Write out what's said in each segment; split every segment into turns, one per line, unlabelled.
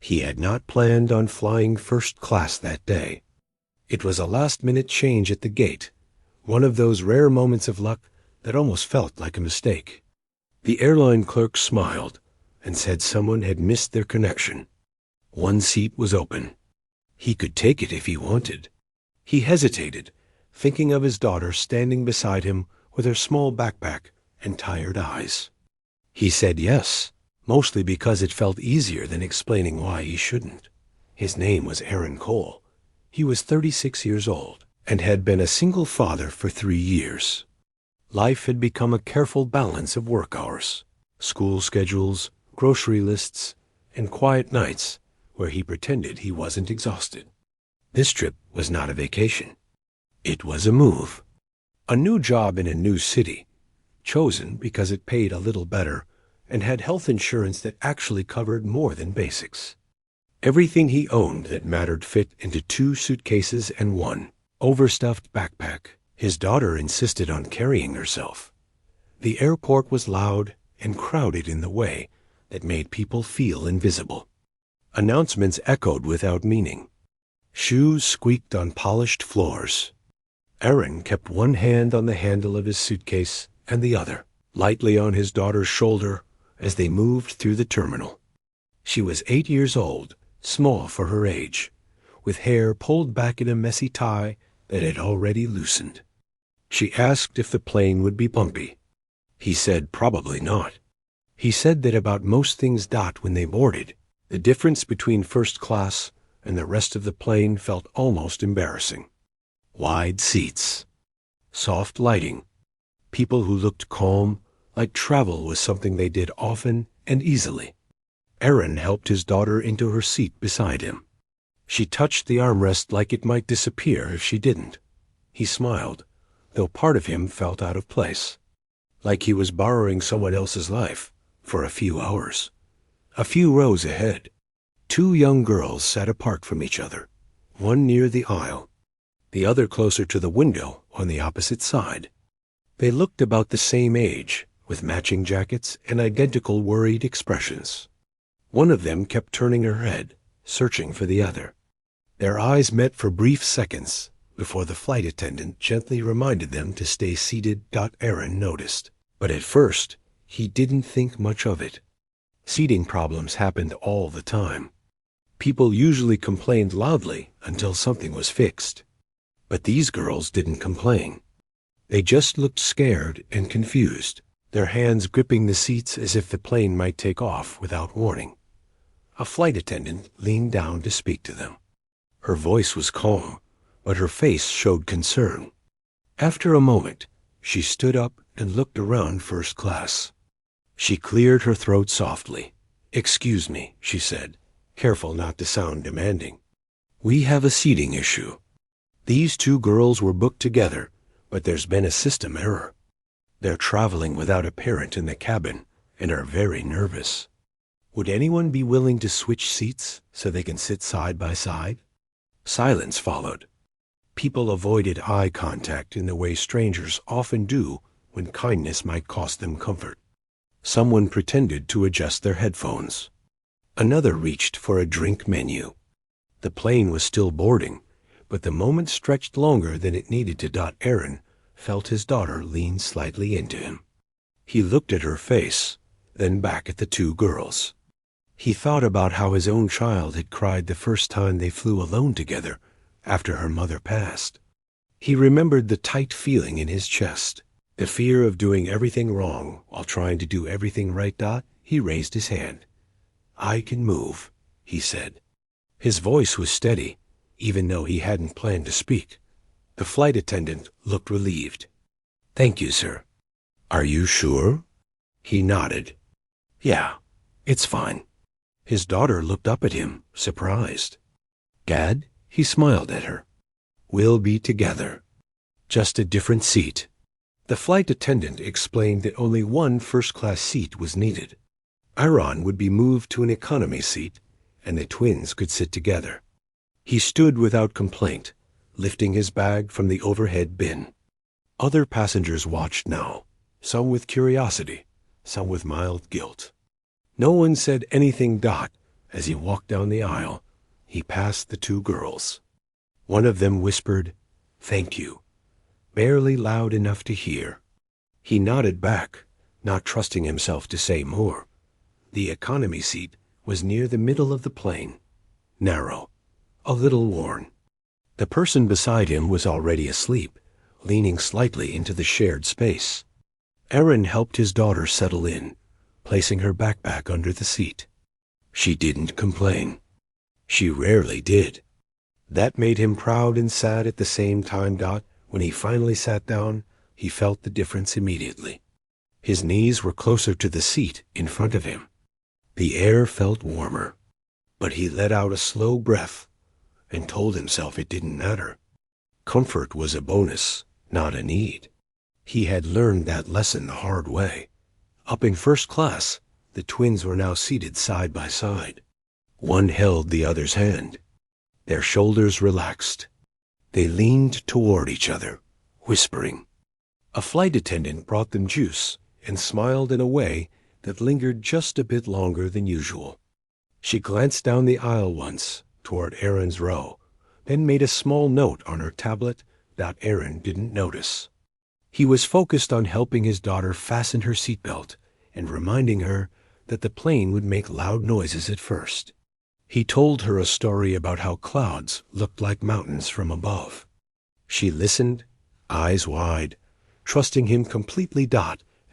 He had not planned on flying first class that day. It was a last-minute change at the gate, one of those rare moments of luck that almost felt like a mistake. The airline clerk smiled and said someone had missed their connection. One seat was open. He could take it if he wanted. He hesitated, thinking of his daughter standing beside him with her small backpack and tired eyes. He said yes, mostly because it felt easier than explaining why he shouldn't. His name was Aaron Cole. He was 36 years old and had been a single father for 3 years. Life had become a careful balance of work hours, school schedules, grocery lists, and quiet nights where he pretended he wasn't exhausted. This trip was not a vacation. It was a move. A new job in a new city, chosen because it paid a little better and had health insurance that actually covered more than basics. Everything he owned that mattered fit into 2 suitcases and 1 overstuffed backpack. His daughter insisted on carrying herself. The airport was loud and crowded in the way that made people feel invisible. Announcements echoed without meaning. Shoes squeaked on polished floors. Aaron kept one hand on the handle of his suitcase and the other lightly on his daughter's shoulder as they moved through the terminal. She was 8 years old, small for her age, with hair pulled back in a messy tie that had already loosened. She asked if the plane would be bumpy. He said probably not. He said that about most things when they boarded, the difference between first class and the rest of the plane felt almost embarrassing. Wide seats, soft lighting, people who looked calm, like travel was something they did often and easily. Aaron helped his daughter into her seat beside him. She touched the armrest like it might disappear if she didn't. He smiled, though part of him felt out of place, like he was borrowing someone else's life for a few hours. A few rows ahead, 2 young girls sat apart from each other, one near the aisle, the other closer to the window on the opposite side. They looked about the same age, with matching jackets and identical worried expressions. One of them kept turning her head, searching for the other. Their eyes met for brief seconds before the flight attendant gently reminded them to stay seated. Aaron noticed, but at first he didn't think much of it. Seating problems happened all the time. People usually complained loudly until something was fixed. But these girls didn't complain. They just looked scared and confused, their hands gripping the seats as if the plane might take off without warning. A flight attendant leaned down to speak to them. Her voice was calm, but her face showed concern. After a moment, she stood up and looked around first class. She cleared her throat softly. "Excuse me," she said, careful not to sound demanding. "We have a seating issue. These 2 girls were booked together, but there's been a system error. They're traveling without a parent in the cabin and are very nervous. Would anyone be willing to switch seats so they can sit side by side?" Silence followed. People avoided eye contact in the way strangers often do when kindness might cost them comfort. Someone pretended to adjust their headphones. Another reached for a drink menu. The plane was still boarding, but the moment stretched longer than it needed to. Aaron felt his daughter lean slightly into him. He looked at her face, then back at the 2 girls. He thought about how his own child had cried the first time they flew alone together after her mother passed. He remembered the tight feeling in his chest, the fear of doing everything wrong while trying to do everything right. He raised his hand. "I can move," he said. His voice was steady, even though he hadn't planned to speak. The flight attendant looked relieved. "Thank you, sir." "Are you sure?" He nodded. "Yeah, it's fine." His daughter looked up at him, surprised. "Dad?" He smiled at her. "We'll be together. Just a different seat." The flight attendant explained that only 1 first-class seat was needed. Aaron would be moved to an economy seat, and the twins could sit together. He stood without complaint, lifting his bag from the overhead bin. Other passengers watched now, some with curiosity, some with mild guilt. No one said anything. As he walked down the aisle, he passed the two girls. One of them whispered, "Thank you," barely loud enough to hear. He nodded back, not trusting himself to say more. The economy seat was near the middle of the plane, narrow, a little worn. The person beside him was already asleep, leaning slightly into the shared space. Aaron helped his daughter settle in, placing her backpack under the seat. She didn't complain. She rarely did. That made him proud and sad at the same time. When he finally sat down, he felt the difference immediately. His knees were closer to the seat in front of him. The air felt warmer, but he let out a slow breath and told himself it didn't matter. Comfort was a bonus, not a need. He had learned that lesson the hard way. Up in first class, the twins were now seated side by side. One held the other's hand. Their shoulders relaxed. They leaned toward each other, whispering. A flight attendant brought them juice and smiled in a way that lingered just a bit longer than usual. She glanced down the aisle once toward Aaron's row, then made a small note on her tablet that Aaron didn't notice. He was focused on helping his daughter fasten her seatbelt and reminding her that the plane would make loud noises at first. He told her a story about how clouds looked like mountains from above. She listened, eyes wide, trusting him completely.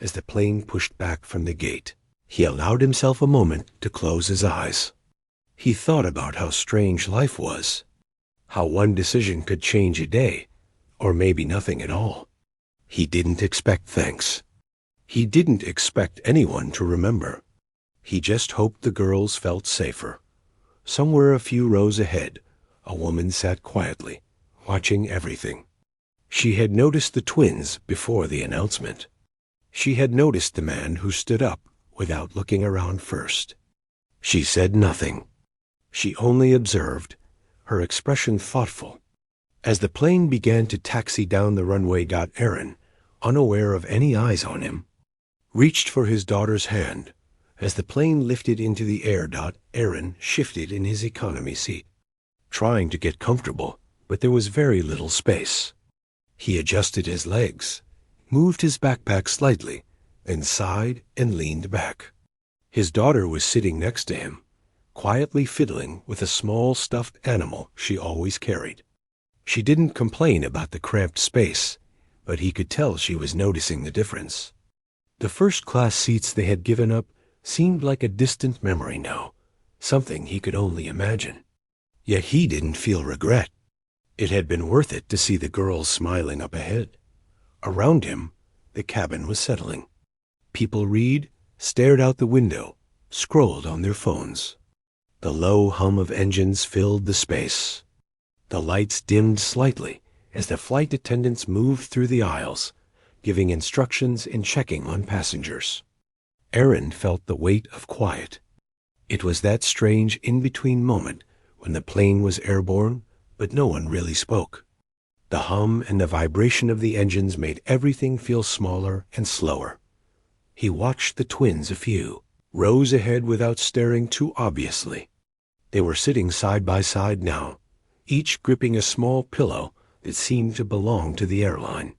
As the plane pushed back from the gate, he allowed himself a moment to close his eyes. He thought about how strange life was, how one decision could change a day, or maybe nothing at all. He didn't expect thanks. He didn't expect anyone to remember. He just hoped the girls felt safer. Somewhere a few rows ahead, a woman sat quietly, watching everything. She had noticed the twins before the announcement. She had noticed the man who stood up without looking around first. She said nothing. She only observed, her expression thoughtful. As the plane began to taxi down the runway, Aaron, unaware of any eyes on him, reached for his daughter's hand. As the plane lifted into the air, Aaron shifted in his economy seat, trying to get comfortable, but there was very little space. He adjusted his legs, moved his backpack slightly, and sighed and leaned back. His daughter was sitting next to him, quietly fiddling with a small stuffed animal she always carried. She didn't complain about the cramped space, but he could tell she was noticing the difference. The first-class seats they had given up seemed like a distant memory now, something he could only imagine. Yet he didn't feel regret. It had been worth it to see the girls smiling up ahead. Around him, the cabin was settling. People read, stared out the window, scrolled on their phones. The low hum of engines filled the space. The lights dimmed slightly as the flight attendants moved through the aisles, giving instructions and checking on passengers. Aaron felt the weight of quiet. It was that strange in-between moment when the plane was airborne, but no one really spoke. The hum and the vibration of the engines made everything feel smaller and slower. He watched the twins a few rows ahead without staring too obviously. They were sitting side by side now, each gripping a small pillow that seemed to belong to the airline.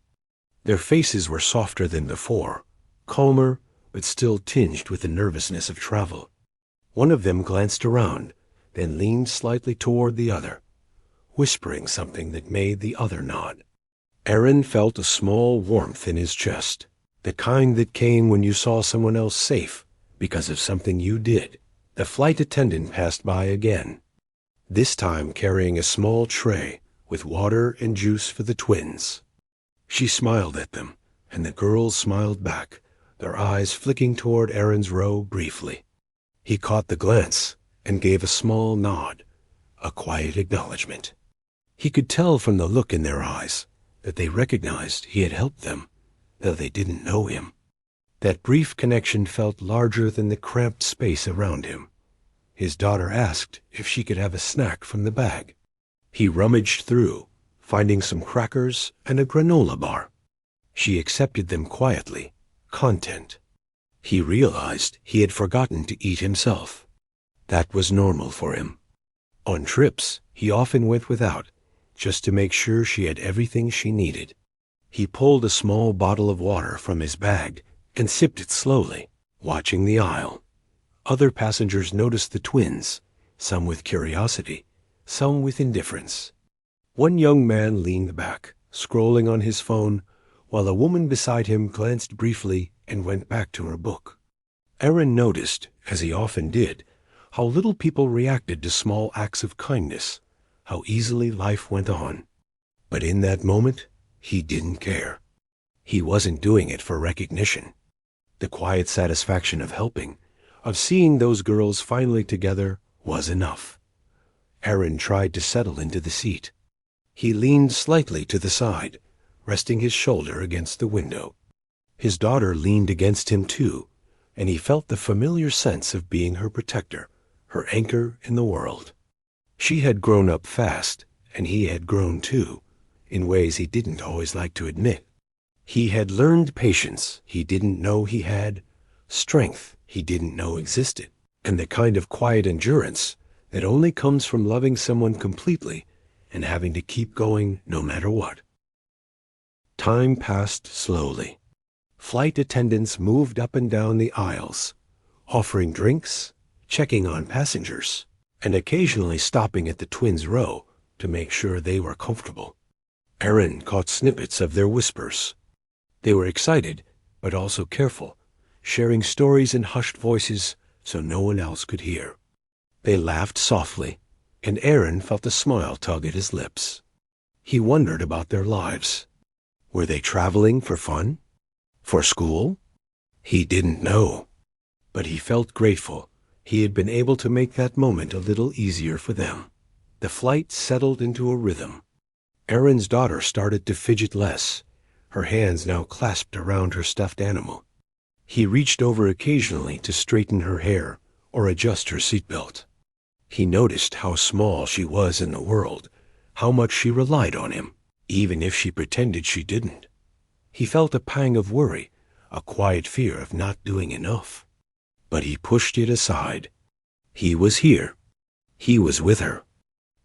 Their faces were softer than before, calmer, but still tinged with the nervousness of travel. One of them glanced around, then leaned slightly toward the other, whispering something that made the other nod. Aaron felt a small warmth in his chest, the kind that came when you saw someone else safe because of something you did. The flight attendant passed by again, this time carrying a small tray with water and juice for the twins. She smiled at them, and the girls smiled back, their eyes flicking toward Aaron's row briefly. He caught the glance and gave a small nod, a quiet acknowledgement. He could tell from the look in their eyes that they recognized he had helped them, though they didn't know him. That brief connection felt larger than the cramped space around him. His daughter asked if she could have a snack from the bag. He rummaged through, finding some crackers and a granola bar. She accepted them quietly, content. He realized he had forgotten to eat himself. That was normal for him. On trips, he often went without, just to make sure she had everything she needed. He pulled a small bottle of water from his bag and sipped it slowly, watching the aisle. Other passengers noticed the twins, some with curiosity, some with indifference. One young man leaned back, scrolling on his phone, while a woman beside him glanced briefly and went back to her book. Aaron noticed, as he often did, how little people reacted to small acts of kindness, how easily life went on. But in that moment, he didn't care. He wasn't doing it for recognition. The quiet satisfaction of helping, of seeing those girls finally together, was enough. Aaron tried to settle into the seat. He leaned slightly to the side, resting his shoulder against the window. His daughter leaned against him too, and he felt the familiar sense of being her protector, her anchor in the world. She had grown up fast, and he had grown too, in ways he didn't always like to admit. He had learned patience he didn't know he had, strength he didn't know existed, and the kind of quiet endurance that only comes from loving someone completely and having to keep going no matter what. Time passed slowly. Flight attendants moved up and down the aisles, offering drinks, checking on passengers, and occasionally stopping at the twins' row to make sure they were comfortable. Aaron caught snippets of their whispers. They were excited, but also careful, sharing stories in hushed voices so no one else could hear. They laughed softly, and Aaron felt a smile tug at his lips. He wondered about their lives. Were they traveling for fun? For school? He didn't know. But he felt grateful he had been able to make that moment a little easier for them. The flight settled into a rhythm. Aaron's daughter started to fidget less, her hands now clasped around her stuffed animal. He reached over occasionally to straighten her hair or adjust her seatbelt. He noticed how small she was in the world, how much she relied on him, even if she pretended she didn't. He felt a pang of worry, a quiet fear of not doing enough. But he pushed it aside. He was here. He was with her.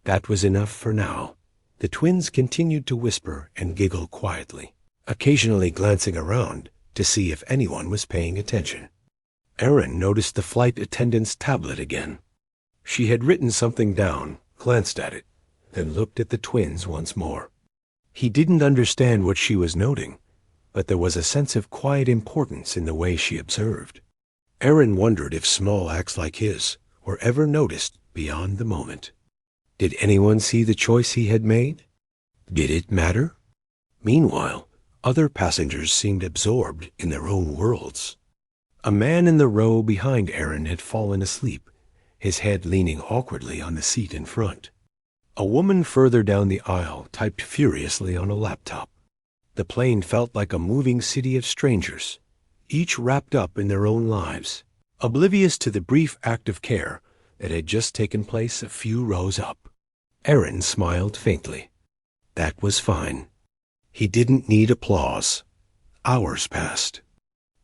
That was enough for now. The twins continued to whisper and giggle quietly, occasionally glancing around to see if anyone was paying attention. Aaron noticed the flight attendant's tablet again. She had written something down, glanced at it, then looked at the twins once more. He didn't understand what she was noting, but there was a sense of quiet importance in the way she observed. Aaron wondered if small acts like his were ever noticed beyond the moment. Did anyone see the choice he had made? Did it matter? Meanwhile, other passengers seemed absorbed in their own worlds. A man in the row behind Aaron had fallen asleep, his head leaning awkwardly on the seat in front. A woman further down the aisle typed furiously on a laptop. The plane felt like a moving city of strangers, each wrapped up in their own lives, oblivious to the brief act of care that had just taken place a few rows up. Aaron smiled faintly. That was fine. He didn't need applause. Hours passed.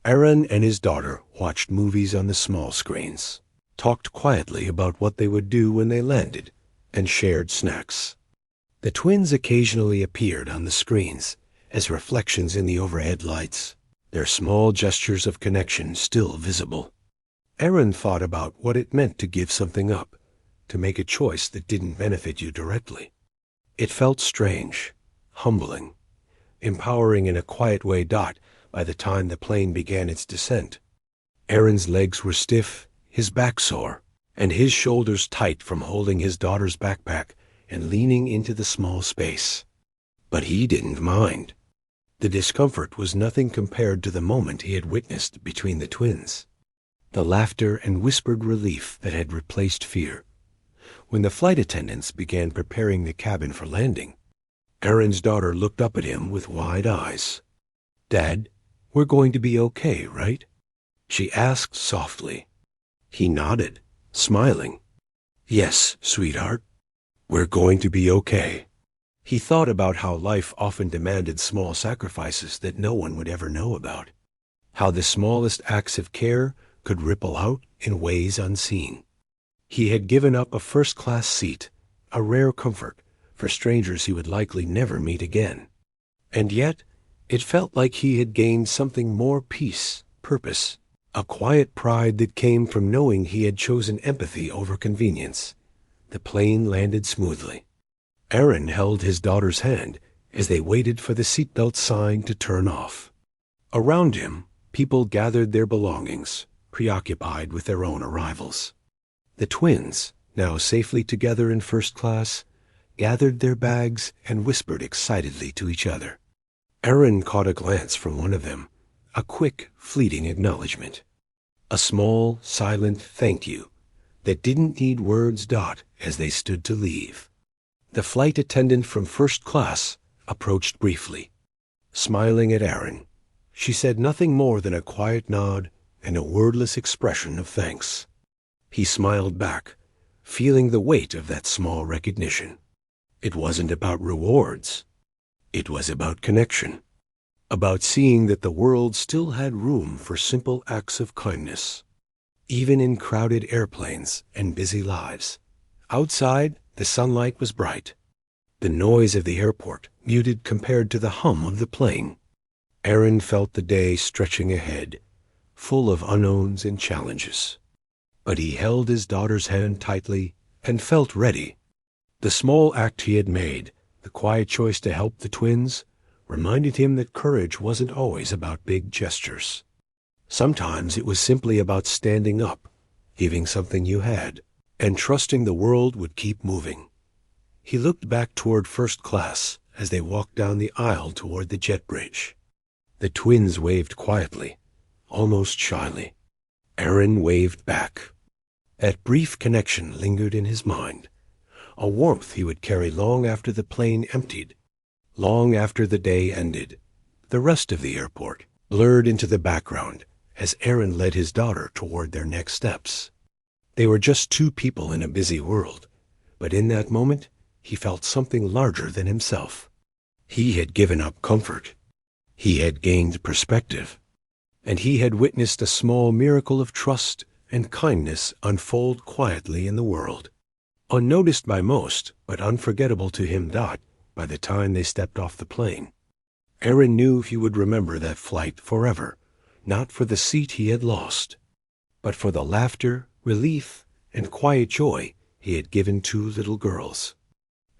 Aaron and his daughter watched movies on the small screens, talked quietly about what they would do when they landed, and shared snacks. The twins occasionally appeared on the screens as reflections in the overhead lights, their small gestures of connection still visible. Aaron thought about what it meant to give something up, to make a choice that didn't benefit you directly. It felt strange, humbling, empowering in a quiet way. By the time the plane began its descent, Aaron's legs were stiff, his back sore, and his shoulders tight from holding his daughter's backpack and leaning into the small space. But he didn't mind. The discomfort was nothing compared to the moment he had witnessed between the twins, the laughter and whispered relief that had replaced fear. When the flight attendants began preparing the cabin for landing, Aaron's daughter looked up at him with wide eyes. "Dad, we're going to be okay, right?" she asked softly. He nodded, smiling. "Yes, sweetheart, we're going to be okay." He thought about how life often demanded small sacrifices that no one would ever know about, how the smallest acts of care could ripple out in ways unseen. He had given up a first-class seat, a rare comfort, for strangers he would likely never meet again. And yet, it felt like he had gained something more: peace, purpose, a quiet pride that came from knowing he had chosen empathy over convenience. The plane landed smoothly. Aaron held his daughter's hand as they waited for the seatbelt sign to turn off. Around him, people gathered their belongings, preoccupied with their own arrivals. The twins, now safely together in first class, gathered their bags and whispered excitedly to each other. Aaron caught a glance from one of them, a quick, fleeting acknowledgement. A small, silent thank you that didn't need words. As they stood to leave, the flight attendant from first class approached briefly. Smiling at Aaron, she said nothing more than a quiet nod and a wordless expression of thanks. He smiled back, feeling the weight of that small recognition. It wasn't about rewards. It was about connection, about seeing that the world still had room for simple acts of kindness, even in crowded airplanes and busy lives. Outside, the sunlight was bright, the noise of the airport muted compared to the hum of the plane. Aaron felt the day stretching ahead, full of unknowns and challenges. But he held his daughter's hand tightly and felt ready. The small act he had made, the quiet choice to help the twins, reminded him that courage wasn't always about big gestures. Sometimes it was simply about standing up, giving something you had, and trusting the world would keep moving. He looked back toward first class as they walked down the aisle toward the jet bridge. The twins waved quietly, almost shyly. Aaron waved back. That brief connection lingered in his mind, a warmth he would carry long after the plane emptied, long after the day ended. The rest of the airport blurred into the background as Aaron led his daughter toward their next steps. They were just two people in a busy world, but in that moment, he felt something larger than himself. He had given up comfort. He had gained perspective. And he had witnessed a small miracle of trust and kindness unfold quietly in the world. Unnoticed by most, but unforgettable to him. By the time they stepped off the plane, Aaron knew he would remember that flight forever, not for the seat he had lost, but for the laughter, relief, and quiet joy he had given two little girls,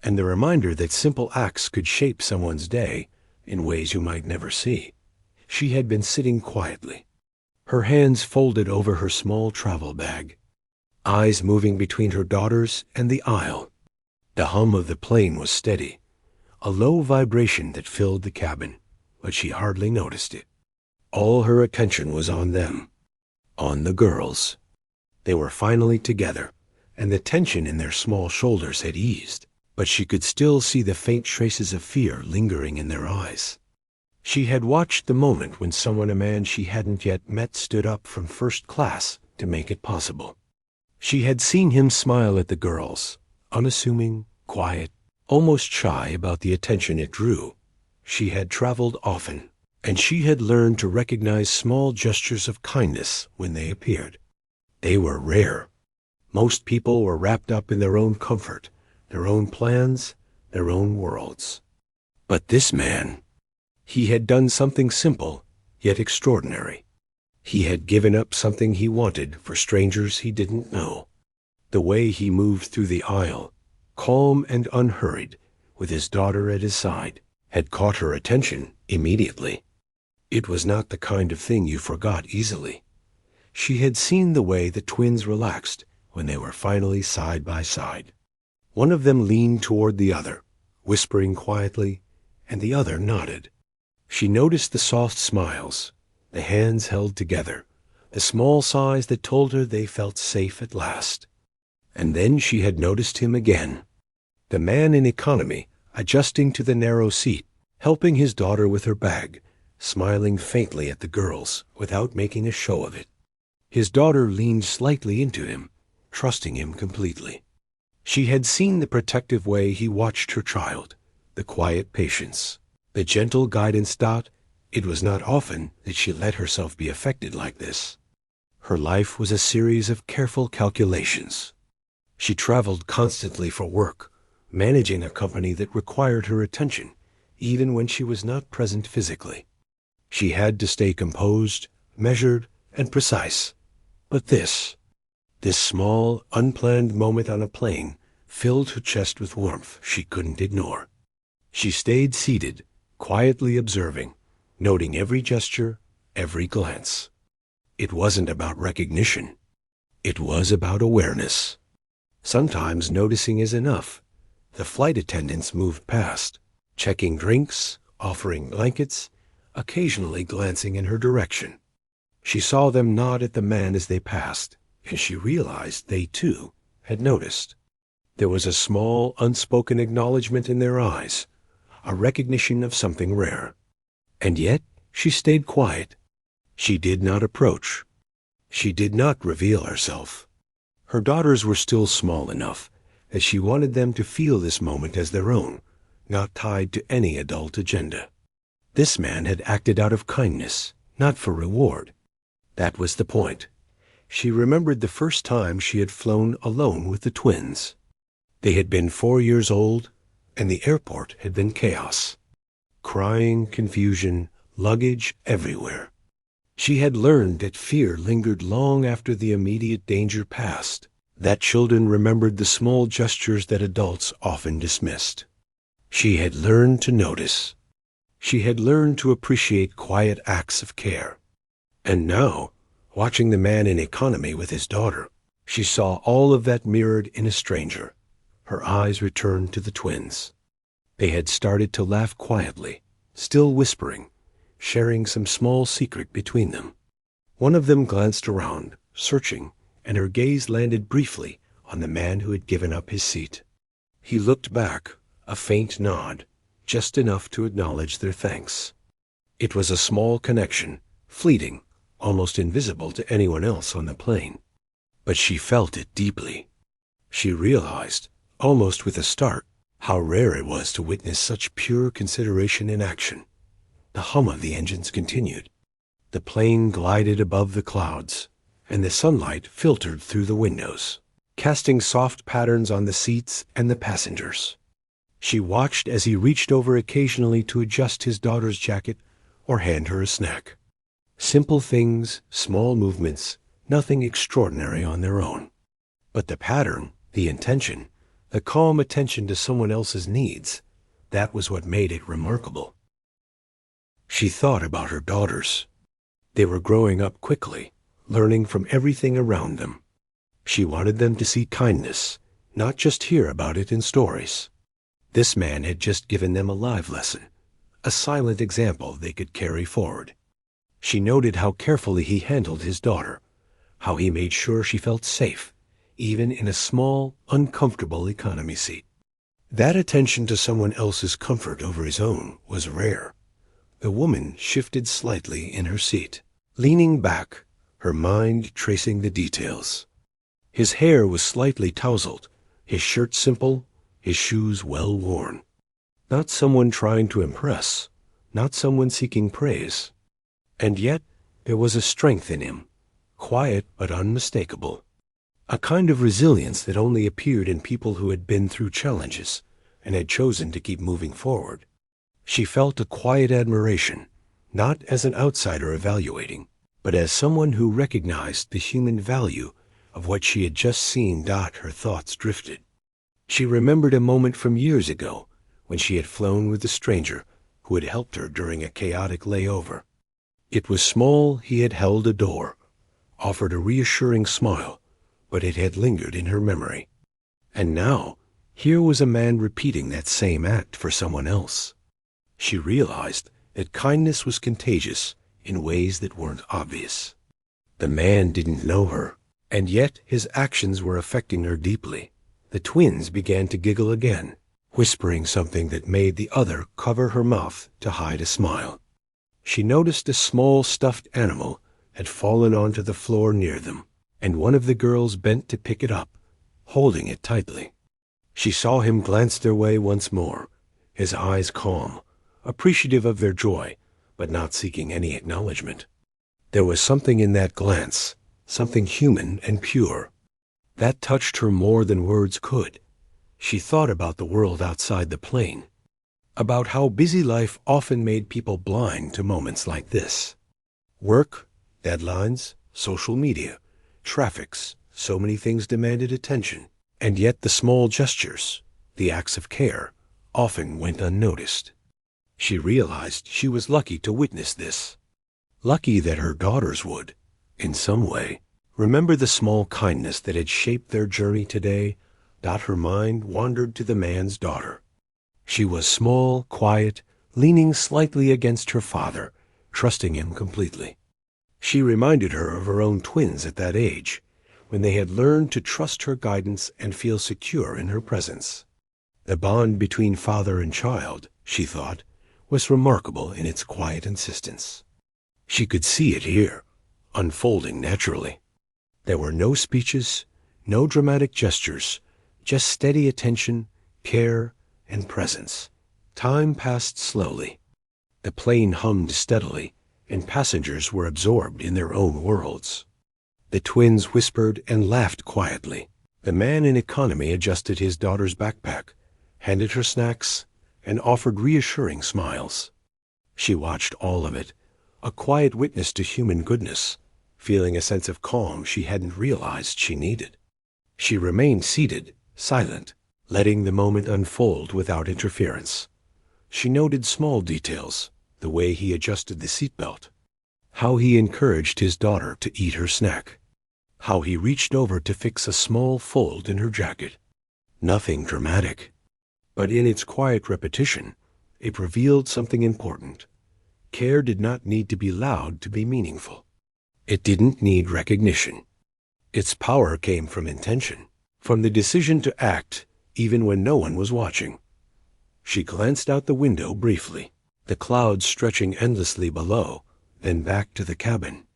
and the reminder that simple acts could shape someone's day in ways you might never see. She had been sitting quietly, her hands folded over her small travel bag, eyes moving between her daughters and the aisle. The hum of the plane was steady, a low vibration that filled the cabin, but she hardly noticed it. All her attention was on them, on the girls. They were finally together, and the tension in their small shoulders had eased, but she could still see the faint traces of fear lingering in their eyes. She had watched the moment when a man she hadn't yet met stood up from first class to make it possible. She had seen him smile at the girls, unassuming, quiet, almost shy about the attention it drew. She had traveled often, and she had learned to recognize small gestures of kindness when they appeared. They were rare. Most people were wrapped up in their own comfort, their own plans, their own worlds. But this man, he had done something simple, yet extraordinary. He had given up something he wanted for strangers he didn't know. The way he moved through the aisle, calm and unhurried, with his daughter at his side, had caught her attention immediately. It was not the kind of thing you forgot easily. She had seen the way the twins relaxed when they were finally side by side. One of them leaned toward the other, whispering quietly, and the other nodded. She noticed the soft smiles, the hands held together, the small sighs that told her they felt safe at last. And then she had noticed him again, the man in economy, adjusting to the narrow seat, helping his daughter with her bag, smiling faintly at the girls without making a show of it. His daughter leaned slightly into him, trusting him completely. She had seen the protective way he watched her child, the quiet patience, the gentle guidance. It was not often that she let herself be affected like this. Her life was a series of careful calculations, She traveled constantly for work, managing a company that required her attention, even when she was not present physically. She had to stay composed, measured, and precise. But this small, unplanned moment on a plane filled her chest with warmth she couldn't ignore. She stayed seated, quietly observing, noting every gesture, every glance. It wasn't about recognition. It was about awareness. Sometimes noticing is enough. The flight attendants moved past, checking drinks, offering blankets, occasionally glancing in her direction. She saw them nod at the man as they passed, and she realized they, too, had noticed. There was a small, unspoken acknowledgement in their eyes, a recognition of something rare. And yet she stayed quiet. She did not approach. She did not reveal herself. Her daughters were still small enough that she wanted them to feel this moment as their own, not tied to any adult agenda. This man had acted out of kindness, not for reward. That was the point. She remembered the first time she had flown alone with the twins. They had been 4 years old, and the airport had been chaos. Crying, confusion, luggage everywhere. She had learned that fear lingered long after the immediate danger passed, that children remembered the small gestures that adults often dismissed. She had learned to notice. She had learned to appreciate quiet acts of care. And now, watching the man in economy with his daughter, she saw all of that mirrored in a stranger. Her eyes returned to the twins. They had started to laugh quietly, still whispering, sharing some small secret between them. One of them glanced around, searching, and her gaze landed briefly on the man who had given up his seat. He looked back, a faint nod, just enough to acknowledge their thanks. It was a small connection, fleeting, almost invisible to anyone else on the plane. But she felt it deeply. She realized, almost with a start, how rare it was to witness such pure consideration in action. The hum of the engines continued. The plane glided above the clouds, and the sunlight filtered through the windows, casting soft patterns on the seats and the passengers. She watched as he reached over occasionally to adjust his daughter's jacket or hand her a snack. Simple things, small movements, nothing extraordinary on their own. But the pattern, the intention, the calm attention to someone else's needs, that was what made it remarkable. She thought about her daughters. They were growing up quickly, learning from everything around them. She wanted them to see kindness, not just hear about it in stories. This man had just given them a live lesson, a silent example they could carry forward. She noted how carefully he handled his daughter, how he made sure she felt safe, even in a small, uncomfortable economy seat. That attention to someone else's comfort over his own was rare. The woman shifted slightly in her seat, leaning back, her mind tracing the details. His hair was slightly tousled, his shirt simple, his shoes well worn. Not someone trying to impress, not someone seeking praise. And yet there was a strength in him, quiet but unmistakable. A kind of resilience that only appeared in people who had been through challenges and had chosen to keep moving forward. She felt a quiet admiration, not as an outsider evaluating, but as someone who recognized the human value of what she had just seen. Her thoughts drifted. She remembered a moment from years ago when she had flown with a stranger who had helped her during a chaotic layover. It was small. He had held a door, offered a reassuring smile, but it had lingered in her memory. And now, here was a man repeating that same act for someone else. She realized that kindness was contagious in ways that weren't obvious. The man didn't know her, and yet his actions were affecting her deeply. The twins began to giggle again, whispering something that made the other cover her mouth to hide a smile. She noticed a small stuffed animal had fallen onto the floor near them, and one of the girls bent to pick it up, holding it tightly. She saw him glance their way once more, his eyes calm, appreciative of their joy, but not seeking any acknowledgement. There was something in that glance, something human and pure. That touched her more than words could. She thought about the world outside the plane, about how busy life often made people blind to moments like this. Work, deadlines, social media, traffics, so many things demanded attention, and yet the small gestures, the acts of care, often went unnoticed. She realized she was lucky to witness this. Lucky that her daughters would, in some way, remember the small kindness that had shaped their journey today. Her mind wandered to the man's daughter. She was small, quiet, leaning slightly against her father, trusting him completely. She reminded her of her own twins at that age, when they had learned to trust her guidance and feel secure in her presence. The bond between father and child, she thought, was remarkable in its quiet insistence. She could see it here, unfolding naturally. There were no speeches, no dramatic gestures, just steady attention, care, and presence. Time passed slowly. The plane hummed steadily, and passengers were absorbed in their own worlds. The twins whispered and laughed quietly. The man in economy adjusted his daughter's backpack, handed her snacks, and offered reassuring smiles. She watched all of it, a quiet witness to human goodness, feeling a sense of calm she hadn't realized she needed. She remained seated, silent, letting the moment unfold without interference. She noted small details, the way he adjusted the seatbelt, how he encouraged his daughter to eat her snack, how he reached over to fix a small fold in her jacket. Nothing dramatic, but in its quiet repetition, it revealed something important. Care did not need to be loud to be meaningful. It didn't need recognition. Its power came from intention, from the decision to act even when no one was watching. She glanced out the window briefly, the clouds stretching endlessly below, then back to the cabin.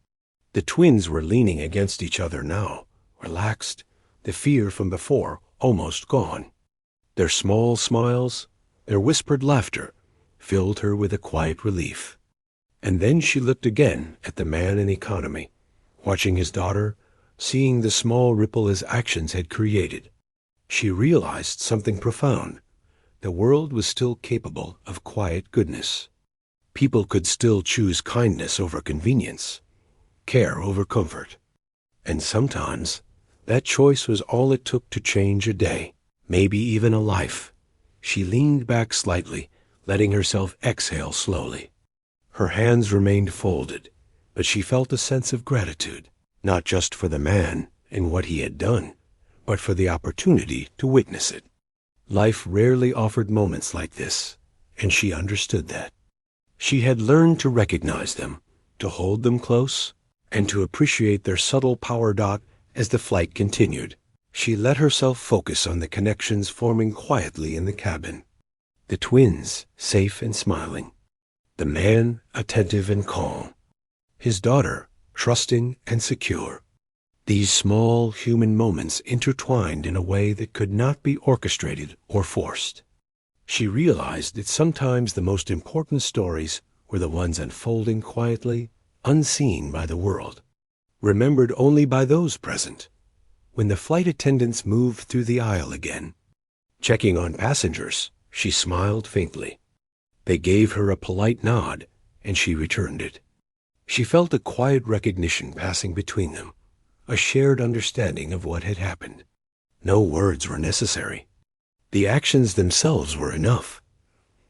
The twins were leaning against each other now, relaxed, the fear from before almost gone. Their small smiles, their whispered laughter, filled her with a quiet relief. And then she looked again at the man in economy, watching his daughter, seeing the small ripple his actions had created. She realized something profound. The world was still capable of quiet goodness. People could still choose kindness over convenience, care over comfort. And sometimes that choice was all it took to change a day, maybe even a life. She leaned back slightly, letting herself exhale slowly. Her hands remained folded, but she felt a sense of gratitude, not just for the man and what he had done, but for the opportunity to witness it. Life rarely offered moments like this, and she understood that. She had learned to recognize them, to hold them close, and to appreciate their subtle power. As the flight continued, she let herself focus on the connections forming quietly in the cabin. The twins, safe and smiling. The man, attentive and calm. His daughter, trusting and secure. These small human moments intertwined in a way that could not be orchestrated or forced. She realized that sometimes the most important stories were the ones unfolding quietly, unseen by the world, remembered only by those present. When the flight attendants moved through the aisle again, checking on passengers, she smiled faintly. They gave her a polite nod, and she returned it. She felt a quiet recognition passing between them, a shared understanding of what had happened. No words were necessary. The actions themselves were enough.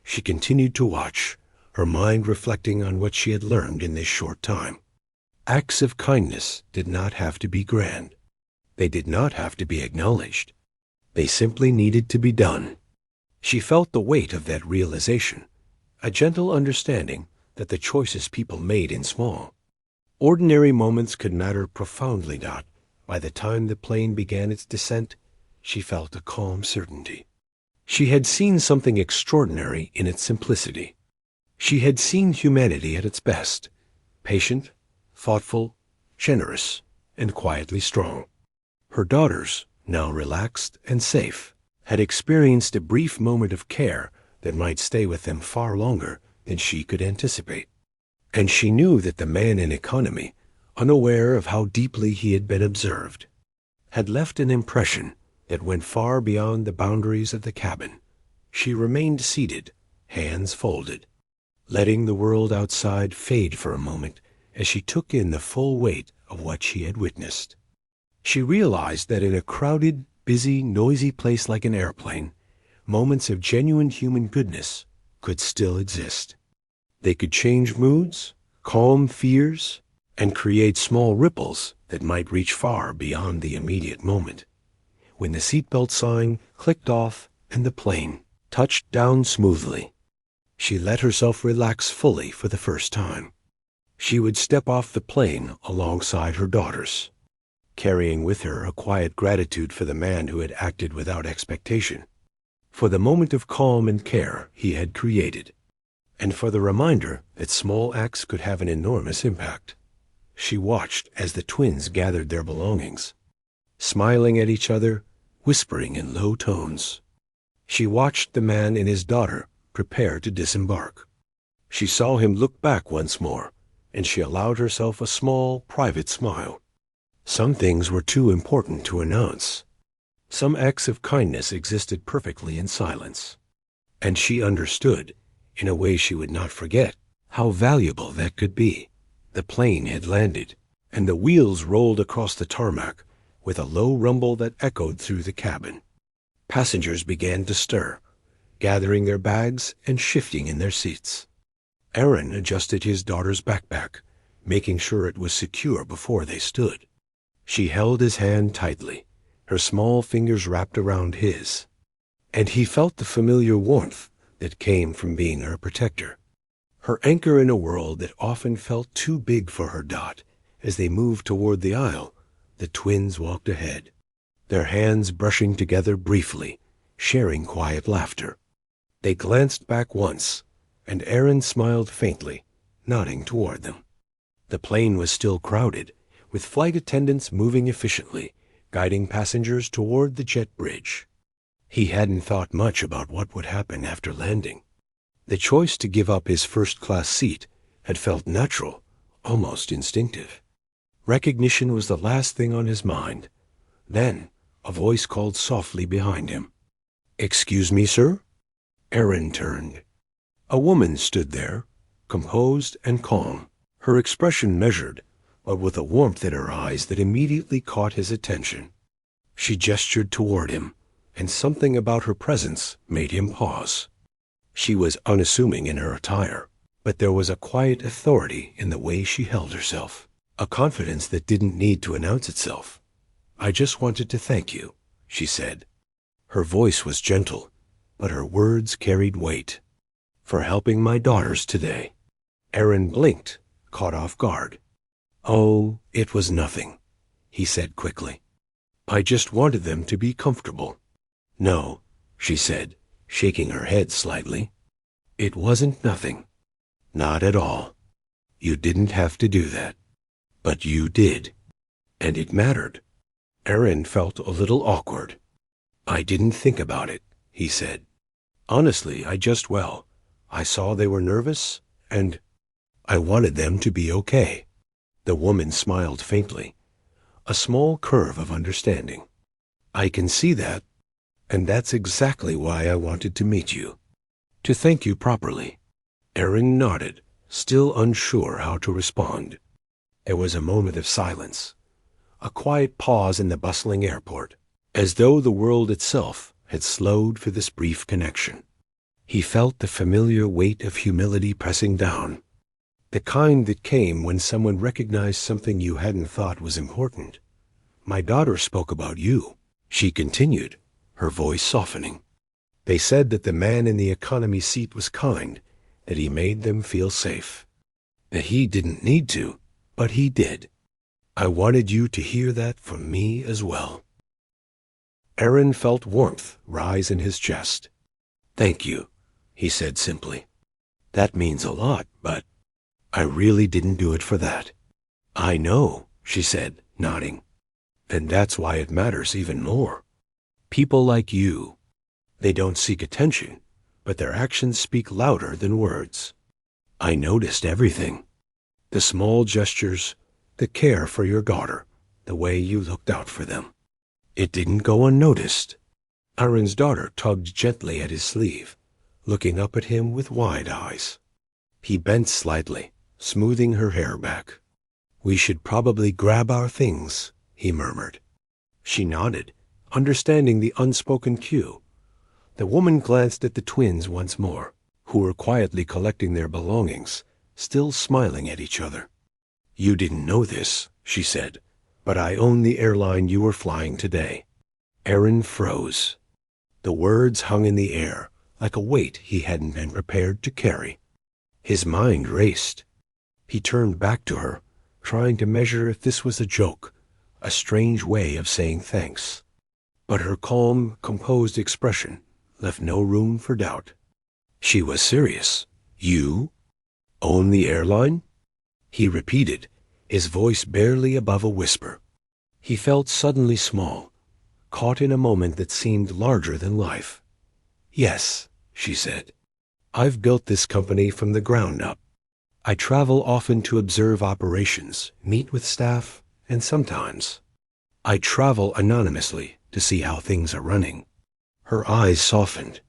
She continued to watch, her mind reflecting on what she had learned in this short time. Acts of kindness did not have to be grand. They did not have to be acknowledged. They simply needed to be done. She felt the weight of that realization, a gentle understanding that the choices people made in small, ordinary moments could matter profoundly. By the time the plane began its descent, she felt a calm certainty. She had seen something extraordinary in its simplicity. She had seen humanity at its best, patient, thoughtful, generous, and quietly strong. Her daughters, now relaxed and safe, had experienced a brief moment of care that might stay with them far longer than she could anticipate. And she knew that the man in economy, unaware of how deeply he had been observed, had left an impression that went far beyond the boundaries of the cabin. She remained seated, hands folded, letting the world outside fade for a moment as she took in the full weight of what she had witnessed. She realized that in a crowded, busy, noisy place like an airplane, moments of genuine human goodness could still exist. They could change moods, calm fears, and create small ripples that might reach far beyond the immediate moment. When the seatbelt sign clicked off and the plane touched down smoothly, she let herself relax fully for the first time. She would step off the plane alongside her daughters, carrying with her a quiet gratitude for the man who had acted without expectation, for the moment of calm and care he had created, and for the reminder that small acts could have an enormous impact. She watched as the twins gathered their belongings, smiling at each other, whispering in low tones. She watched the man and his daughter prepare to disembark. She saw him look back once more, and she allowed herself a small, private smile. Some things were too important to announce. Some acts of kindness existed perfectly in silence. And she understood, in a way she would not forget, how valuable that could be. The plane had landed, and the wheels rolled across the tarmac with a low rumble that echoed through the cabin. Passengers began to stir, gathering their bags and shifting in their seats. Aaron adjusted his daughter's backpack, making sure it was secure before they stood. She held his hand tightly, her small fingers wrapped around his, and he felt the familiar warmth that came from being her protector. Her anchor in a world that often felt too big for her. As they moved toward the aisle, the twins walked ahead, their hands brushing together briefly, sharing quiet laughter. They glanced back once, and Aaron smiled faintly, nodding toward them. The plane was still crowded, with flight attendants moving efficiently, guiding passengers toward the jet bridge. He hadn't thought much about what would happen after landing. The choice to give up his first-class seat had felt natural, almost instinctive. Recognition was the last thing on his mind. Then, a voice called softly behind him. "Excuse me, sir?" Aaron turned. A woman stood there, composed and calm, her expression measured, but with a warmth in her eyes that immediately caught his attention. She gestured toward him, and something about her presence made him pause. She was unassuming in her attire, but there was a quiet authority in the way she held herself, a confidence that didn't need to announce itself. "I just wanted to thank you," she said. Her voice was gentle, but her words carried weight. "For helping my daughters today." Aaron blinked, caught off guard. "Oh, it was nothing," he said quickly. "I just wanted them to be comfortable." "No," she said, shaking her head slightly. "It wasn't nothing. Not at all. You didn't have to do that. But you did. And it mattered." Aaron felt a little awkward. "I didn't think about it," he said. "Honestly, I saw they were nervous, and I wanted them to be okay." The woman smiled faintly, a small curve of understanding. "I can see that, and that's exactly why I wanted to meet you. To thank you properly." Aaron nodded, still unsure how to respond. There was a moment of silence, a quiet pause in the bustling airport, as though the world itself had slowed for this brief connection. He felt the familiar weight of humility pressing down, the kind that came when someone recognized something you hadn't thought was important. "My daughter spoke about you," she continued, her voice softening. "They said that the man in the economy seat was kind, that he made them feel safe. That he didn't need to, but he did. I wanted you to hear that from me as well." Aaron felt warmth rise in his chest. "Thank you," he said simply. "That means a lot, but I really didn't do it for that." "I know," she said, nodding. "And that's why it matters even more. People like you, they don't seek attention, but their actions speak louder than words. I noticed everything. The small gestures, the care for your daughter, the way you looked out for them. It didn't go unnoticed. Aaron's daughter tugged gently at his sleeve, looking up at him with wide eyes. He bent slightly, smoothing her hair back. "We should probably grab our things," he murmured. She nodded, understanding the unspoken cue. The woman glanced at the twins once more, who were quietly collecting their belongings, still smiling at each other. "You didn't know this," she said, "but I own the airline you were flying today." Aaron froze. The words hung in the air, like a weight he hadn't been prepared to carry. His mind raced. He turned back to her, trying to measure if this was a joke, a strange way of saying thanks. But her calm, composed expression left no room for doubt. She was serious. "You own the airline?" He repeated, his voice barely above a whisper. He felt suddenly small, caught in a moment that seemed larger than life. "Yes," she said. "I've built this company from the ground up. I travel often to observe operations, meet with staff, and sometimes I travel anonymously to see how things are running." Her eyes softened.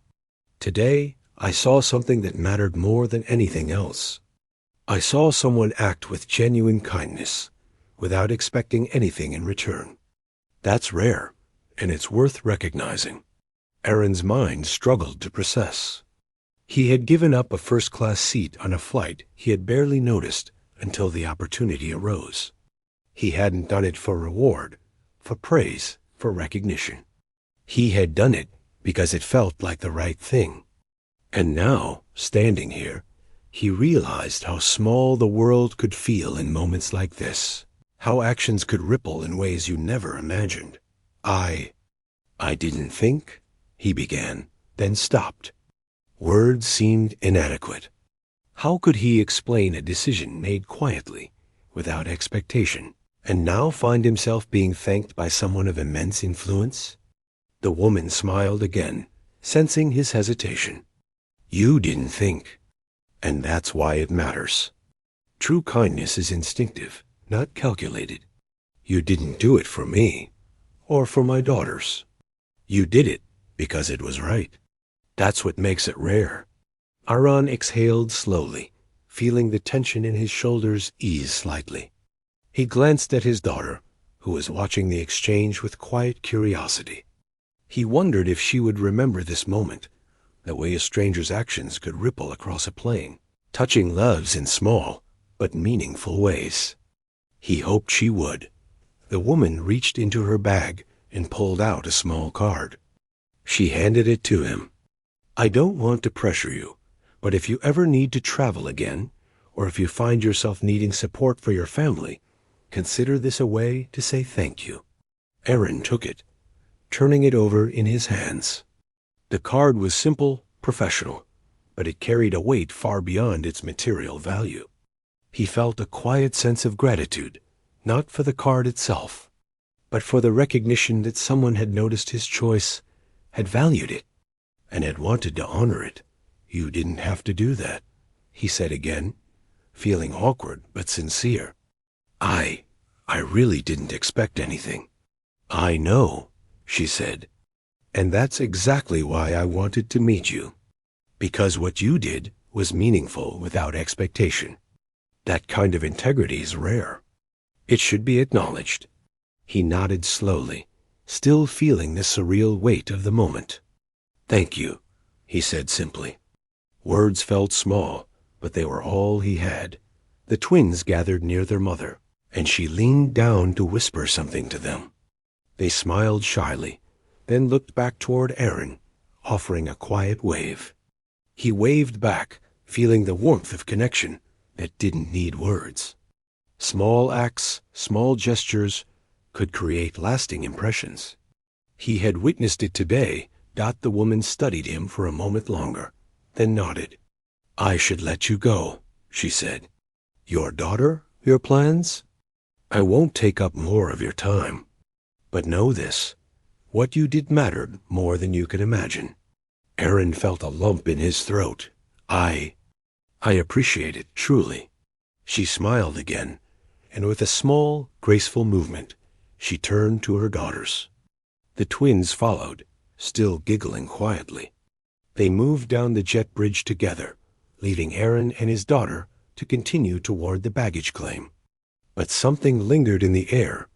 "Today, I saw something that mattered more than anything else. I saw someone act with genuine kindness, without expecting anything in return. That's rare, and it's worth recognizing." Aaron's mind struggled to process. He had given up a first-class seat on a flight he had barely noticed until the opportunity arose. He hadn't done it for reward, for praise, for recognition. He had done it because it felt like the right thing. And now, standing here, he realized how small the world could feel in moments like this, how actions could ripple in ways you never imagined. I didn't think," he began, then stopped. Words seemed inadequate. How could he explain a decision made quietly, without expectation, and now find himself being thanked by someone of immense influence? The woman smiled again, sensing his hesitation. "You didn't think, and that's why it matters. True kindness is instinctive, not calculated. You didn't do it for me, or for my daughters. You did it because it was right. That's what makes it rare." Aaron exhaled slowly, feeling the tension in his shoulders ease slightly. He glanced at his daughter, who was watching the exchange with quiet curiosity. He wondered if she would remember this moment, the way a stranger's actions could ripple across a plane, touching lives in small but meaningful ways. He hoped she would. The woman reached into her bag and pulled out a small card. She handed it to him. "I don't want to pressure you, but if you ever need to travel again, or if you find yourself needing support for your family, consider this a way to say thank you." Aaron took it, turning it over in his hands. The card was simple, professional, but it carried a weight far beyond its material value. He felt a quiet sense of gratitude, not for the card itself, but for the recognition that someone had noticed his choice, had valued it, and had wanted to honor it. "You didn't have to do that," he said again, feeling awkward but sincere. I really didn't expect anything." "I know," she said, "and that's exactly why I wanted to meet you. Because what you did was meaningful without expectation. That kind of integrity is rare. It should be acknowledged." He nodded slowly, still feeling the surreal weight of the moment. "Thank you," he said simply. Words felt small, but they were all he had. The twins gathered near their mother, and she leaned down to whisper something to them. They smiled shyly, then looked back toward Aaron, offering a quiet wave. He waved back, feeling the warmth of connection that didn't need words. Small acts, small gestures could create lasting impressions. He had witnessed it today. The woman studied him for a moment longer, then nodded. "I should let you go," she said. "Your daughter, your plans? I won't take up more of your time. But know this, what you did mattered more than you can imagine." Aaron felt a lump in his throat. I appreciate it, truly." She smiled again, and with a small, graceful movement, she turned to her daughters. The twins followed, still giggling quietly. They moved down the jet bridge together, leaving Aaron and his daughter to continue toward the baggage claim. But something lingered in the air,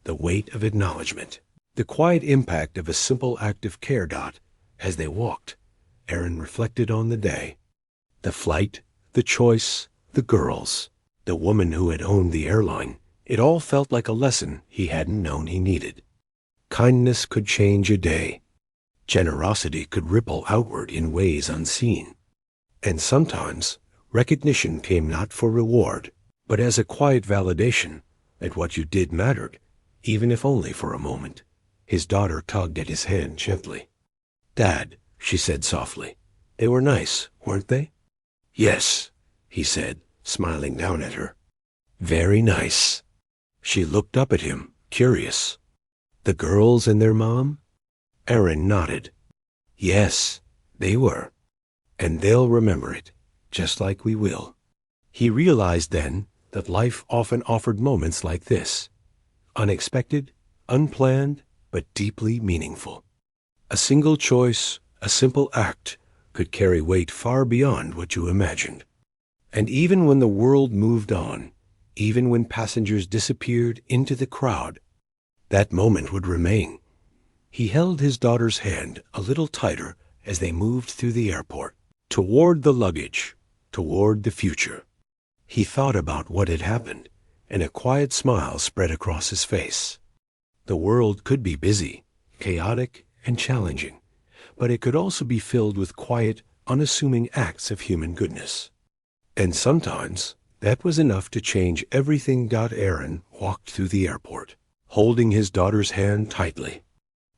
the weight of acknowledgement, the quiet impact of a simple act of care. As they walked, Aaron reflected on the day. The flight, the choice, the girls, the woman who had owned the airline. It all felt like a lesson he hadn't known he needed. Kindness could change a day. Generosity could ripple outward in ways unseen. And sometimes recognition came not for reward, but as a quiet validation that what you did mattered, even if only for a moment. His daughter tugged at his hand gently. "Dad," she said softly, "they were nice, weren't they?" "Yes," he said, smiling down at her. "Very nice." She looked up at him, curious. "The girls and their mom?" Aaron nodded. "Yes, they were. And they'll remember it, just like we will." He realized then that life often offered moments like this. Unexpected, unplanned, but deeply meaningful. A single choice, a simple act, could carry weight far beyond what you imagined. And even when the world moved on, even when passengers disappeared into the crowd, that moment would remain. He held his daughter's hand a little tighter as they moved through the airport, toward the luggage, toward the future. He thought about what had happened, and a quiet smile spread across his face. The world could be busy, chaotic, and challenging, but it could also be filled with quiet, unassuming acts of human goodness. And sometimes that was enough to change everything. Aaron walked through the airport, holding his daughter's hand tightly.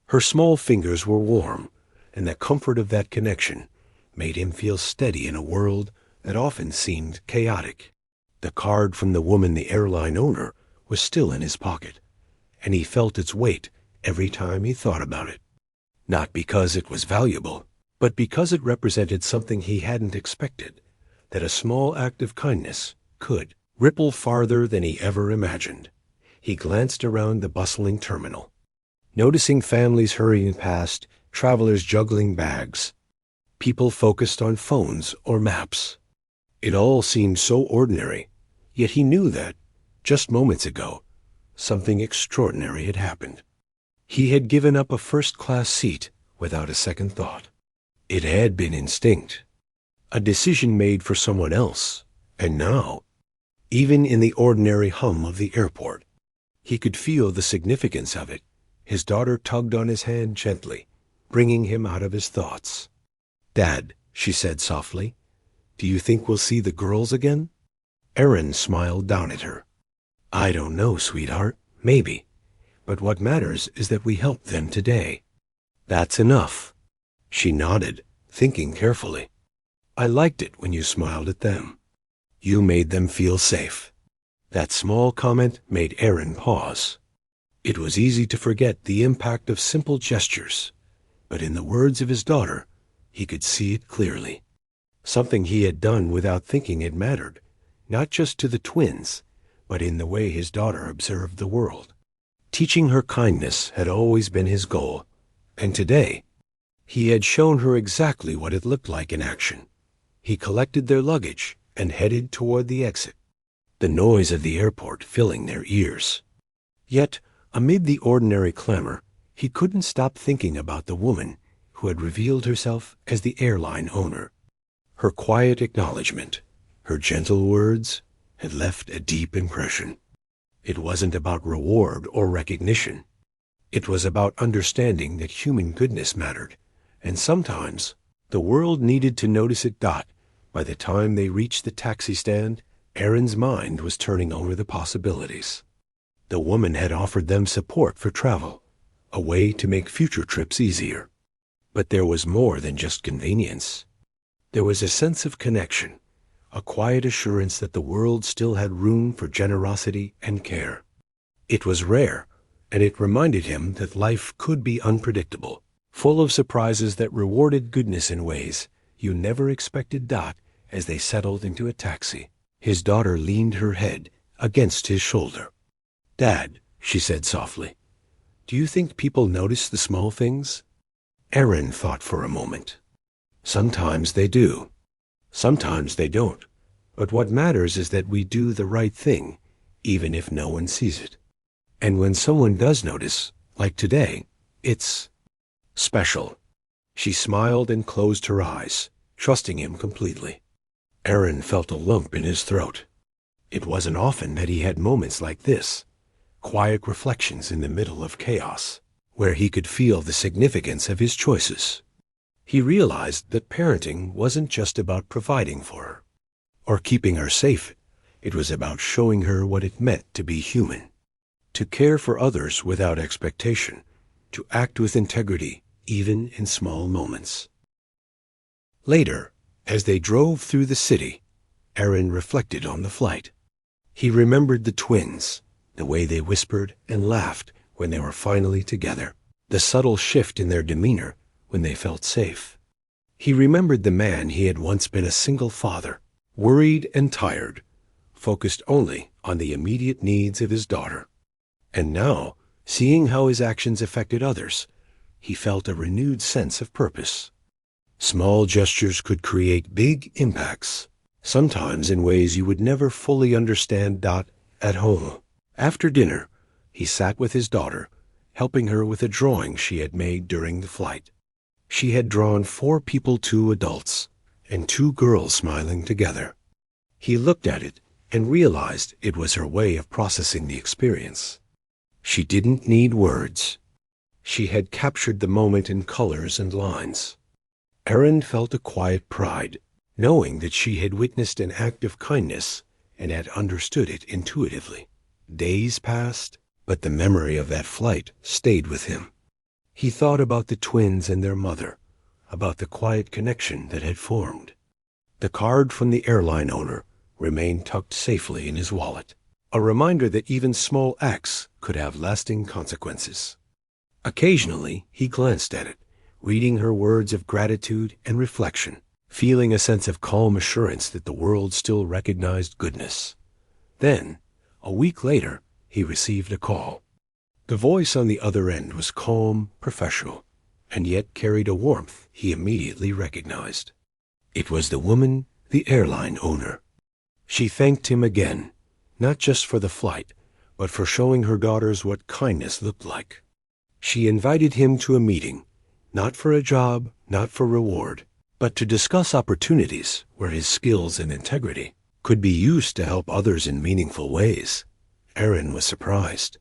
Her small fingers were warm, and the comfort of that connection made him feel steady in a world that often seemed chaotic. The card from the woman, the airline owner, was still in his pocket, and he felt its weight every time he thought about it. Not because it was valuable, but because it represented something he hadn't expected, that a small act of kindness could ripple farther than he ever imagined. He glanced around the bustling terminal, noticing families hurrying past, travelers juggling bags, people focused on phones or maps. It all seemed so ordinary, yet he knew that, just moments ago, something extraordinary had happened. He had given up a first-class seat without a second thought. It had been instinct, a decision made for someone else, and now, even in the ordinary hum of the airport, he could feel the significance of it. His daughter tugged on his hand gently, bringing him out of his thoughts. "Dad," she said softly, "do you think we'll see the girls again?" Aaron smiled down at her. "I don't know, sweetheart. Maybe. But what matters is that we helped them today." "That's enough." She nodded, thinking carefully. "I liked it when you smiled at them. You made them feel safe." That small comment made Aaron pause. It was easy to forget the impact of simple gestures, but in the words of his daughter, he could see it clearly. Something he had done without thinking it mattered, not just to the twins, but in the way his daughter observed the world. Teaching her kindness had always been his goal, and today he had shown her exactly what it looked like in action. He collected their luggage and headed toward the exit, the noise of the airport filling their ears. Yet, amid the ordinary clamor, he couldn't stop thinking about the woman who had revealed herself as the airline owner. Her quiet acknowledgement, her gentle words, had left a deep impression. It wasn't about reward or recognition. It was about understanding that human goodness mattered, and sometimes the world needed to notice it. By the time they reached the taxi stand, Aaron's mind was turning over the possibilities. The woman had offered them support for travel, a way to make future trips easier. But there was more than just convenience. There was a sense of connection, a quiet assurance that the world still had room for generosity and care. It was rare, and it reminded him that life could be unpredictable, full of surprises that rewarded goodness in ways you never expected. As they settled into a taxi, his daughter leaned her head against his shoulder. "Dad," she said softly, Do you think people notice the small things? Erin thought for a moment. Sometimes they do. Sometimes they don't. But what matters is that we do the right thing, even if no one sees it. And when someone does notice, like today, it's special. She smiled and closed her eyes, trusting him completely. Erin felt a lump in his throat. It wasn't often that he had moments like this, quiet reflections in the middle of chaos, where he could feel the significance of his choices. He realized that parenting wasn't just about providing for her or keeping her safe. It was about showing her what it meant to be human, to care for others without expectation, to act with integrity even in small moments. Later, as they drove through the city, Erin reflected on the flight. He remembered the twins, the way they whispered and laughed when they were finally together, the subtle shift in their demeanor when they felt safe. He remembered the man he had once been, a single father, worried and tired, focused only on the immediate needs of his daughter. And now, seeing how his actions affected others, he felt a renewed sense of purpose. Small gestures could create big impacts, sometimes in ways you would never fully understand. At home, after dinner, he sat with his daughter, helping her with a drawing she had made during the flight. She had drawn 4 people, 2 adults, and 2 girls smiling together. He looked at it and realized it was her way of processing the experience. She didn't need words. She had captured the moment in colors and lines. Erin felt a quiet pride, knowing that she had witnessed an act of kindness and had understood it intuitively. Days passed, but the memory of that flight stayed with him. He thought about the twins and their mother, about the quiet connection that had formed. The card from the airline owner remained tucked safely in his wallet, a reminder that even small acts could have lasting consequences. Occasionally, he glanced at it, reading her words of gratitude and reflection, feeling a sense of calm assurance that the world still recognized goodness. Then, a week later, he received a call. The voice on the other end was calm, professional, and yet carried a warmth he immediately recognized. It was the woman, the airline owner. She thanked him again, not just for the flight, but for showing her daughters what kindness looked like. She invited him to a meeting, not for a job, not for reward, but to discuss opportunities where his skills and integrity could be used to help others in meaningful ways. Erin was surprised.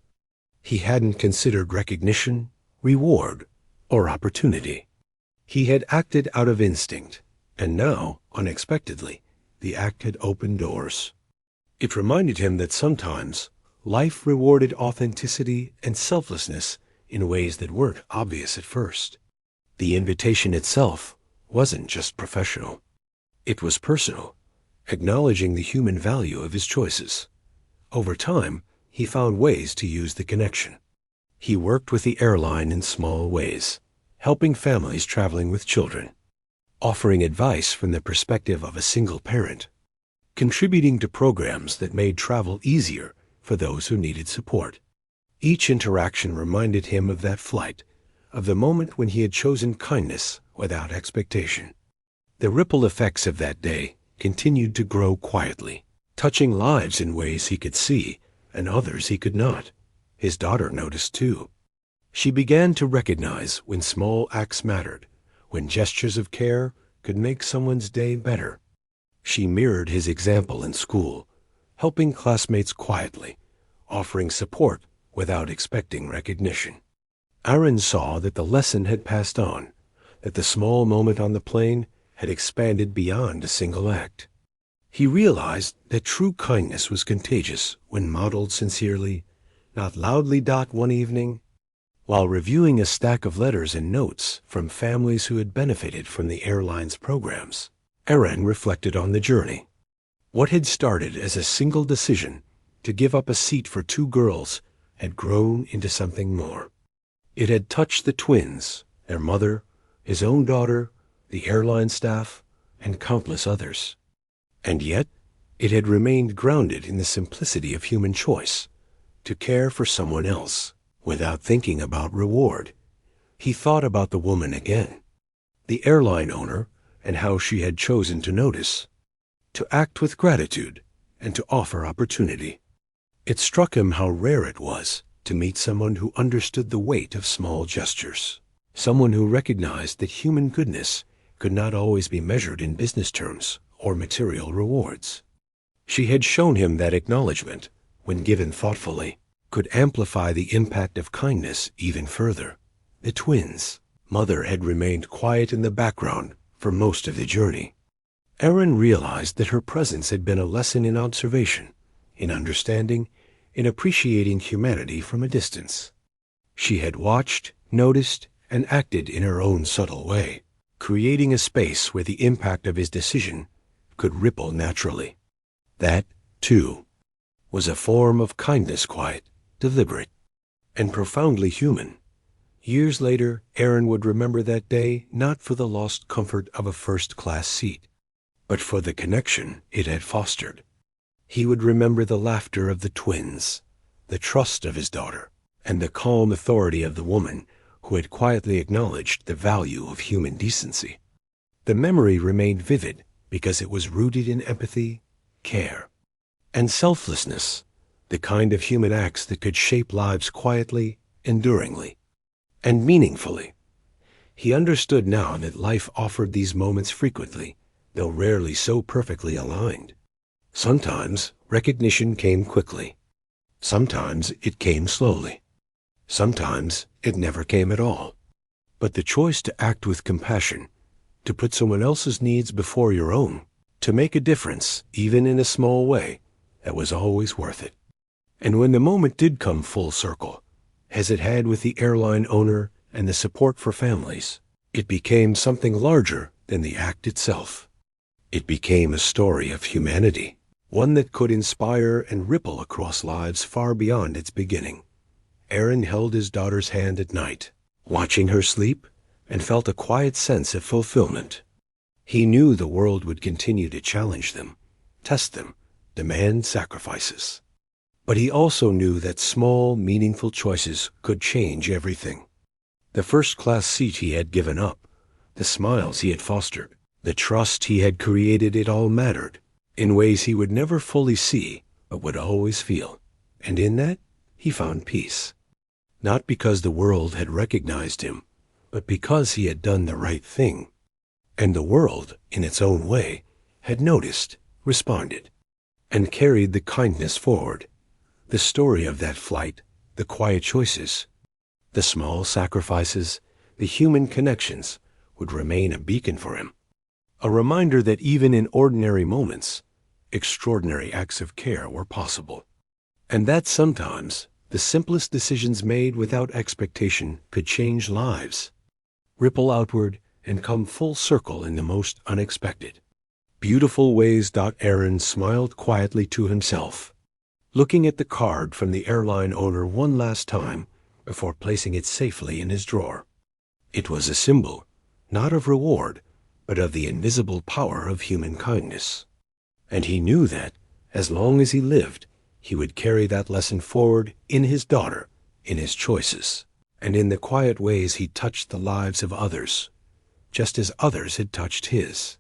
He hadn't considered recognition, reward, or opportunity. He had acted out of instinct, and now, unexpectedly, the act had opened doors. It reminded him that sometimes life rewarded authenticity and selflessness in ways that weren't obvious at first. The invitation itself wasn't just professional. It was personal, acknowledging the human value of his choices. Over time, he found ways to use the connection. He worked with the airline in small ways, helping families traveling with children, offering advice from the perspective of a single parent, contributing to programs that made travel easier for those who needed support. Each interaction reminded him of that flight, of the moment when he had chosen kindness without expectation. The ripple effects of that day continued to grow quietly, touching lives in ways he could see and others he could not. His daughter noticed too. She began to recognize when small acts mattered, when gestures of care could make someone's day better. She mirrored his example in school, helping classmates quietly, offering support without expecting recognition. Erin saw that the lesson had passed on, that the small moment on the plane had expanded beyond a single act. He realized that true kindness was contagious when modeled sincerely, not loudly. One evening, while reviewing a stack of letters and notes from families who had benefited from the airline's programs, Erin reflected on the journey. What had started as a single decision to give up a seat for 2 girls had grown into something more. It had touched the twins, their mother, his own daughter, the airline staff, and countless others. And yet, it had remained grounded in the simplicity of human choice, to care for someone else, Without thinking about reward, he thought about the woman again, the airline owner, and how she had chosen to notice, to act with gratitude, and to offer opportunity. It struck him how rare it was to meet someone who understood the weight of small gestures, someone who recognized that human goodness could not always be measured in business terms or material rewards. She had shown him that acknowledgement, when given thoughtfully, could amplify the impact of kindness even further. The twins' mother had remained quiet in the background for most of the journey. Aaron realized that her presence had been a lesson in observation, in understanding, in appreciating humanity from a distance. She had watched, noticed, and acted in her own subtle way, creating a space where the impact of his decision could ripple naturally. That, too, was a form of kindness, quiet, deliberate, and profoundly human. Years later, Aaron would remember that day not for the lost comfort of a first-class seat, but for the connection it had fostered. He would remember the laughter of the twins, the trust of his daughter, and the calm authority of the woman who had quietly acknowledged the value of human decency. The memory remained vivid because it was rooted in empathy, care, and selflessness, the kind of human acts that could shape lives quietly, enduringly, and meaningfully. He understood now that life offered these moments frequently, though rarely so perfectly aligned. Sometimes recognition came quickly. Sometimes it came slowly. Sometimes it never came at all. But the choice to act with compassion, to put someone else's needs before your own, to make a difference, even in a small way, that was always worth it. And when the moment did come full circle, as it had with the airline owner and the support for families, it became something larger than the act itself. It became a story of humanity, one that could inspire and ripple across lives far beyond its beginning. Aaron held his daughter's hand at night, watching her sleep, and felt a quiet sense of fulfillment. He knew the world would continue to challenge them, test them, demand sacrifices. But he also knew that small, meaningful choices could change everything. The first-class seat he had given up, the smiles he had fostered, the trust he had created, it all mattered, in ways he would never fully see, but would always feel. And in that, he found peace. Not because the world had recognized him, but because he had done the right thing. And the world, in its own way, had noticed, responded, and carried the kindness forward. The story of that flight, the quiet choices, the small sacrifices, the human connections would remain a beacon for him. A reminder that even in ordinary moments, extraordinary acts of care were possible. And that sometimes the simplest decisions made without expectation could change lives, ripple outward, and come full circle in the most unexpected, beautiful ways. Aaron smiled quietly to himself, looking at the card from the airline owner one last time before placing it safely in his drawer. It was a symbol, not of reward, but of the invisible power of human kindness. And he knew that, as long as he lived, he would carry that lesson forward in his daughter, in his choices, and in the quiet ways he touched the lives of others, just as others had touched his.